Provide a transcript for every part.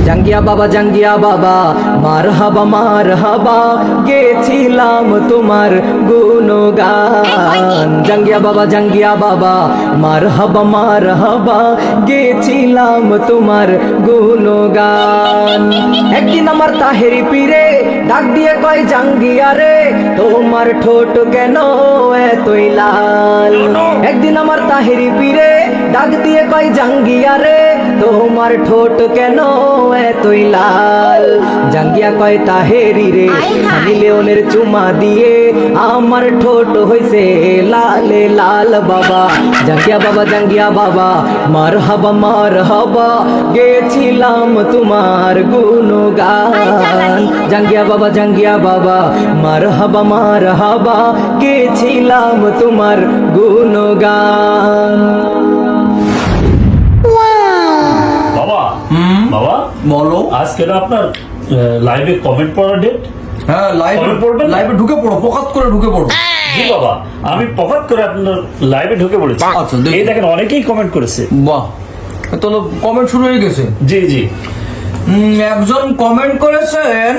জাঙ্গিয়া বাবা মারহাবা গেছিলাম তোমার গুণগান। জাঙ্গিয়া বাবা মারহাবা গেছিলাম তোমার গুণগান। একদিন আমার তাহেরি পীরে ডাক দিয়ে কয় জাঙ্গিয়া রে তোমার ঠোঁট কেন এতই লাল। একদিন আমার তাহেরি পীরে ডাক দিয়ে কয় জাঙ্গিয়া রে তোমার ঠোঁট কেন এতই লাল। জাঙ্গিয়া কয় তাহেরি রে সানি লিওনের চুমা দিয়ে আমার ঠোঁট হইছে লালে লাল। বাবা জাঙ্গিয়া বাবা মারহাবা গেছিলাম তোমার গুণগান। জাঙ্গিয়া বাবা মারহাবা গেছিলাম তোমার গুণগান। বাবা বলো। আজকে না আপনার লাইভে কমেন্ট পড়ার ডেট। হ্যাঁ, লাইভে ঢুকে পড়ো, পকাত করে ঢুকে পড়ো। জি বাবা, আমি পকাত করে আপনার লাইভে ঢুকে পড়েছি। আচ্ছা, দেখি। এই দেখেন অনেকেই কমেন্ট করেছে। বাহ, তাহলে কমেন্ট শুরু হয়ে গেছে। জি একজন কমেন্ট করেছেন,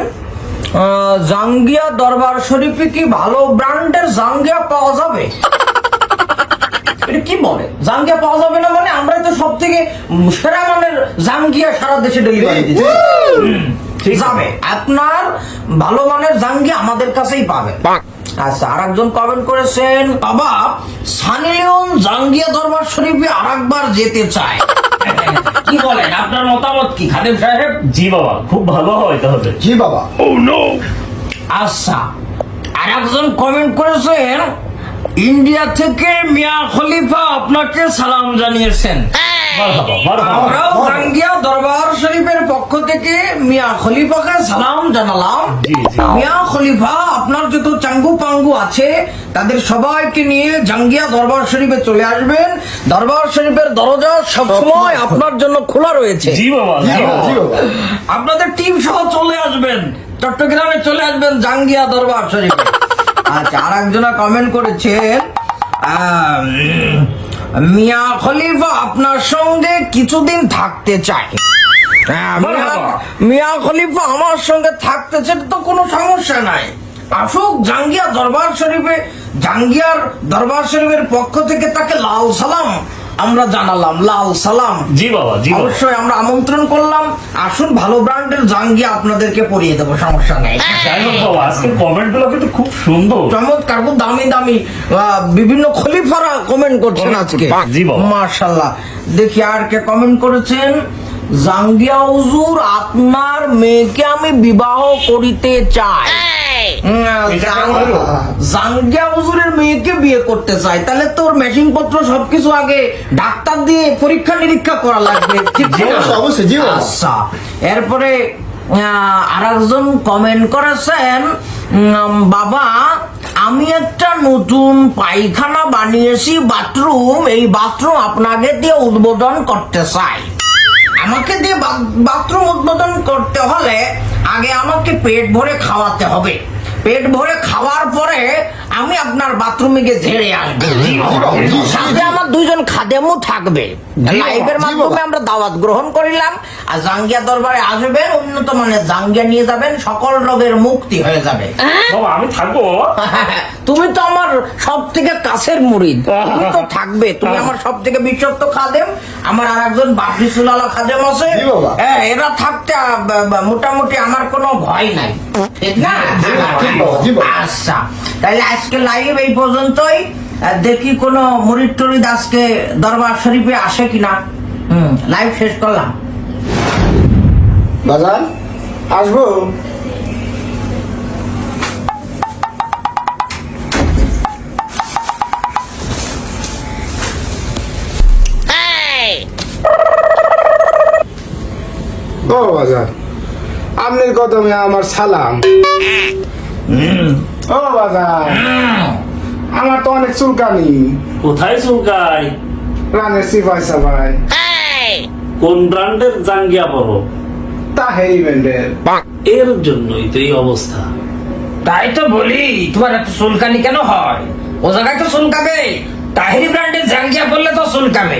জাঙ্গিয়া দরবার শরীফে কি ভালো ব্র্যান্ডের জাঙ্গিয়া পাওয়া যাবে? এটা কি বলে, জাঙ্গিয়া পাওয়া যাবে না মানে? আমরা তো সব থেকে সেরা মানের জাঙ্গিয়া সারা দেশে ডেলিভারি দিচ্ছি। ঠিক যাবে, আপনার ভালো মানের জাঙ্গিয়া আমাদের কাছেই পাবেন। আচ্ছা, আর একজন কমেন্ট করেছেন, বাবা সানি লিওন জাঙ্গিয়া দরবার শরীফে আরেকবার যেতে চায়। কি বলেন, আপনার মতামত কি খাদেম সাহেব? জি বাবা, খুব ভালো হয় তাহলে। জি বাবা। আচ্ছা, আর একজন কমেন্ট করেছেন, ইন্ডিয়া থেকে মিয়া খলিফা আপনাকে সালাম জানিয়েছেন। আমরাও জাঙ্গিয়া দরবার শরীফের পক্ষ থেকে মিয়া খলিফাকে সালাম জানালাম। মিয়া খলিফা আপনার যত চাঙ্গু পাঙ্গু আছে তাদের সবাইকে নিয়ে জাঙ্গিয়া দরবার শরীফে চলে আসবেন। দরবার শরীফের দরজা সবসময় আপনার জন্য খোলা রয়েছে। জি বাবা। আপনাদের টিম সহ চলে আসবেন, চট্টগ্রামে চলে আসবেন জাঙ্গিয়া দরবার শরীফে। আচ্ছা, আর একজনা কমেন্ট করেছেন, মিয়া খলিফা আপনার সঙ্গে কিছুদিন থাকতে চায়। মিয়া খলিফা আমার সঙ্গে থাকতে চায় তো কোনো সমস্যা নাই, আসুক জাঙ্গিয়া দরবার শরীফে। জাঙ্গিয়ার দরবার শরীফের পক্ষ থেকে তাকে লাল সালাম আমরা জানালাম, লাল সালাম। জি বাবা। অবশ্যই আমরা আমন্ত্রণ করলাম, আসুন ভালো ব্র্যান্ডের জাঙ্গিয়া আপনাদেরকে পরিয়ে দেবো, সমস্যা নেই। বাবা, আজকে কমেন্ট গুলো কিন্তু খুব সুন্দর, চমৎকার, খুব দামি দামি বিভিন্ন খলিফারা কমেন্ট করছেন আজকে। জি বাবা। মাশাআল্লাহ। দেখি আর কে কমেন্ট করেছেন, জাঙ্গিয়া হুজুর আপনার মেয়েকে আমি বিবাহ করিতে চাই। জাঙ্গিয়া হুজুরের মেয়েকে বিয়ে করতে চাই, তাহলে তোর মেশিন পত্র সবকিছু আগে ডাক্তার দিয়ে পরীক্ষা নিরীক্ষা করা লাগবে। অবশ্যই। আচ্ছা, এরপরে আর একজন কমেন্ট করেছেন, বাবা আমি একটা নতুন পায়খানা বানিয়েছি, বাথরুম। এই বাথরুম আপনাকে দিয়ে উদ্বোধন করতে চাই। আমাকে দিয়ে বাথরুম উদ্বোধন করতে হলে আগে আমাকে পেট ভরে খাওয়াতে হবে। পেট ভরে খাওয়ার পরে আমি আপনার বাথরুমে গিয়ে ঝেড়ে আসবো। সাথে আমার দুইজন খাদেমও থাকবে। লাইভের মাধ্যমে আমরা দাওয়াত গ্রহণ করিলাম। আর জাঙ্গিয়া দরবারে আসবেন, উন্নত মানের জাঙ্গিয়া নিয়ে যাবেন, সকল রোগের মুক্তি হয়ে যাবে। বাবা আমি থাকবো। তুমি তো আমার সব থেকে কাছের মুরিদ, তুমি তো থাকবে, তুমি আমার সব থেকে বিশ্বস্ত খাদেম। আমার আর একজন বাবরিসুল্লাহ খাদেম আছে, এরা থাকতে মোটামুটি আমার কোনো ভয় নাই, ঠিক না? আচ্ছা, তাহলে আজকে লাইভ এই পর্যন্তই। দেখি কোনো মুরিদ টরিদ আজকে দরবার শরীফে আসে কিনা। লাইভ শেষ করলাম। বাজার আসবো। ও বাজার, আপনার কদমে আমার সালাম। ও বাজার, আমার তো অনেক চুলকানি। কোথায় চুলকায়? রানের সিপাই সাবাই। কোন ব্র্যান্ডের জাঙ্গিয়া পরো? তাহেরি ব্যান্ডের। এর জন্যই তো এই অবস্থা। তাই তো বলি, তোমার এত চুলকানি কেন হয়? ও জায়গায় তো চুলকাবে, তাহেরি ব্র্যান্ডের জাঙ্গিয়া পরলে তো চুলকাবে।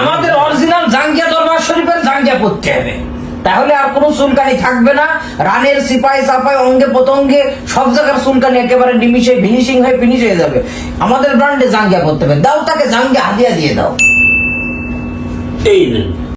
আমাদের অরিজিনাল জাঙ্গিয়া দরবার শরীফের জাঙ্গিয়া পরতে হবে। তাহলে আর কোনো চুলকানি থাকবে না। রানের সিপাই সাপাই অঙ্গে প্রত্যঙ্গে সব জায়গার চুলকানি একেবারে নিমিশে ফিনিশিং হয়ে ফিনিশ হয়ে যাবে। আমাদের ব্র্যান্ডে জাঙ্গিয়া করতে হবে, দাও তাকে জাঙ্গিয়া হাদিয়া দিয়ে দাও। এই নেন।